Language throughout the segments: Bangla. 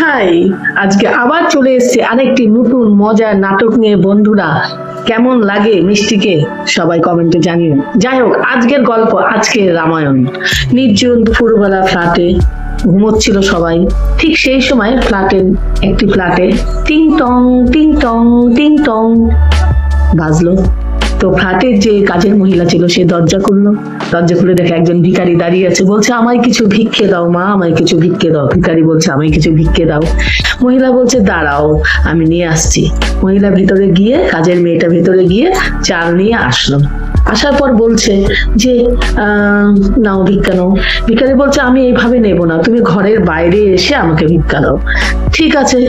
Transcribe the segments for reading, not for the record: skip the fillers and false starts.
হাই, আজকে আবার চলে এসেছে আরেকটি নতুন মজার নাটক নিয়ে। বন্ধুরা, কেমন লাগে মিষ্টিকে সবাই কমেন্টে জানিয়ে। যাই হোক, আজকের গল্প, আজকের রামায়ণ। নির্জন দুপুরবেলা ফ্ল্যাটে ঘুমোচ্ছিল সবাই। ঠিক সেই সময় একটি ফ্ল্যাটে টিং টং টিং টং টিং টং বাজলো। তো ফ্ল্যাটের যে কাজের মহিলা ছিল সে দরজা খুললো। দরজা খুলে দেখে একজন ভিখারি দাঁড়িয়ে আছে, বলছে আমায় কিছু ভিক্ষে দাও মা, আমায় কিছু ভিক্ষে দাও। ভিখারি বলছে আমায় কিছু ভিক্ষে দাও। মহিলা বলছে দাঁড়াও, আমি নিয়ে আসছি। মহিলা ভিতরে গিয়ে, কাজের মেয়েটা ভিতরে গিয়ে চাল নিয়ে আসলো। আসার পর বলছে যে নাও ভিক্ষা নাও। ভিখারি বলছে আমি এইভাবে নেব না, তুমি ঘরের বাইরে এসে আমাকে ভিক্ষা দাও। ঠিক আছে।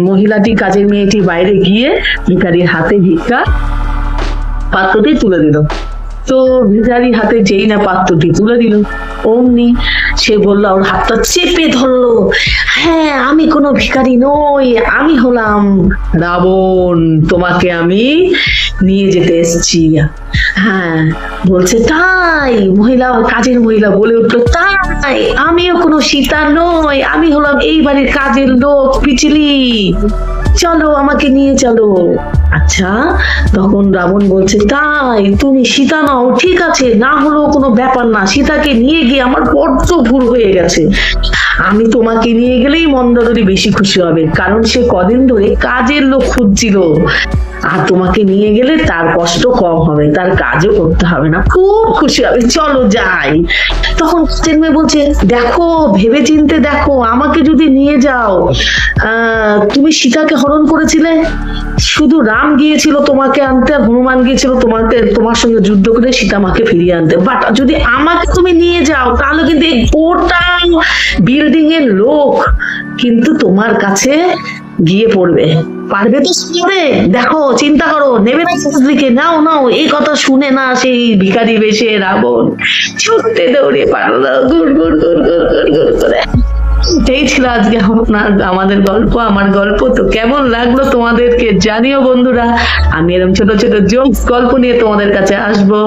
মহিলাটি, কাজের মেয়েটি বাইরে গিয়ে ভিখারির হাতে ভিক্ষা পাত্রটি তুলে দিল। তো ভিখারি হাতে যেই না পাত্রটি তুলে দিল, অমনি সে বললো, ওর হাতটা চেপে ধরলো, হ্যাঁ আমি কোনো ভিখারি নই, আমি হলাম রাবণ, তোমাকে আমি নিয়ে যেতে এসেছি। হ্যাঁ, বলছে তাই? কাজের মহিলা বলে উঠলো, তাই? আমিও কোনো সীতা নই, আমি হলাম এই বাড়ির কাজের লোক পিচিলি, চলো আমাকে নিয়ে চলো। আচ্ছা, তখন রাবণ বলছে, তাই তুমি সীতা নাও, ঠিক আছে, না হলেও কোনো ব্যাপার না, সীতাকে নিয়ে গিয়ে আমার বড্ড ভুল হয়ে গেছে। আমি তোমাকে নিয়ে গেলেই মন্দাদরি বেশি খুশি হবে, কারণ সে কদিন ধরে কাজের লোক খুঁজছিল, আর তোমাকে নিয়ে গেলে তার কষ্ট কম হবে, তার কাজও করতে হবে না, খুব খুশি হবে, চলো যাই। তখন কাজের মেয়ে বলছে, দেখো ভেবে চিনতে দেখো, আমাকে যদি নিয়ে যাও, তুমি সীতাকে হরণ করেছিলে, শুধু রাম গিয়েছিল তোমাকে আনতে, আর হনুমান গিয়েছিল তোমার সঙ্গে যুদ্ধ করে সীতা মাকে ফিরিয়ে আনতে, বাট যদি আমাকে তুমি নিয়ে যাও, তাহলে কিন্তু এই গোটা বিল্ডিং এর লোক কিন্তু তোমার কাছে গিয়ে পড়বে, পারবে তো শুনবে? দেখো চিন্তা করো, নেবে না দিকে, নাও নাও। এই কথা শুনে না সেই ভিখারি বেশে রাবণ ছুটতে দৌড়ে পারলো গুড় গুড় গুড় গুড় গুড় গুড় করে। এই ছিল আজকে আমাদের গল্প, আমার গল্প। তো কেমন লাগলো তোমাদেরকে জানিও বন্ধুরা। আমি এরকম ছোট ছোট জোকস গল্প নিয়ে তোমাদের কাছে আসবো।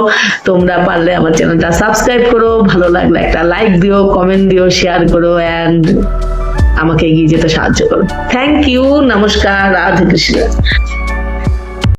তোমরা পারলে আমার চ্যানেলটা সাবস্ক্রাইব করো, ভালো লাগলে একটা লাইক দিও, কমেন্ট দিও, শেয়ার করো, এন্ড আমাকে এগিয়ে যেতে সাহায্য করো। থ্যাংক ইউ, নমস্কার, রাধে কৃষ্ণ।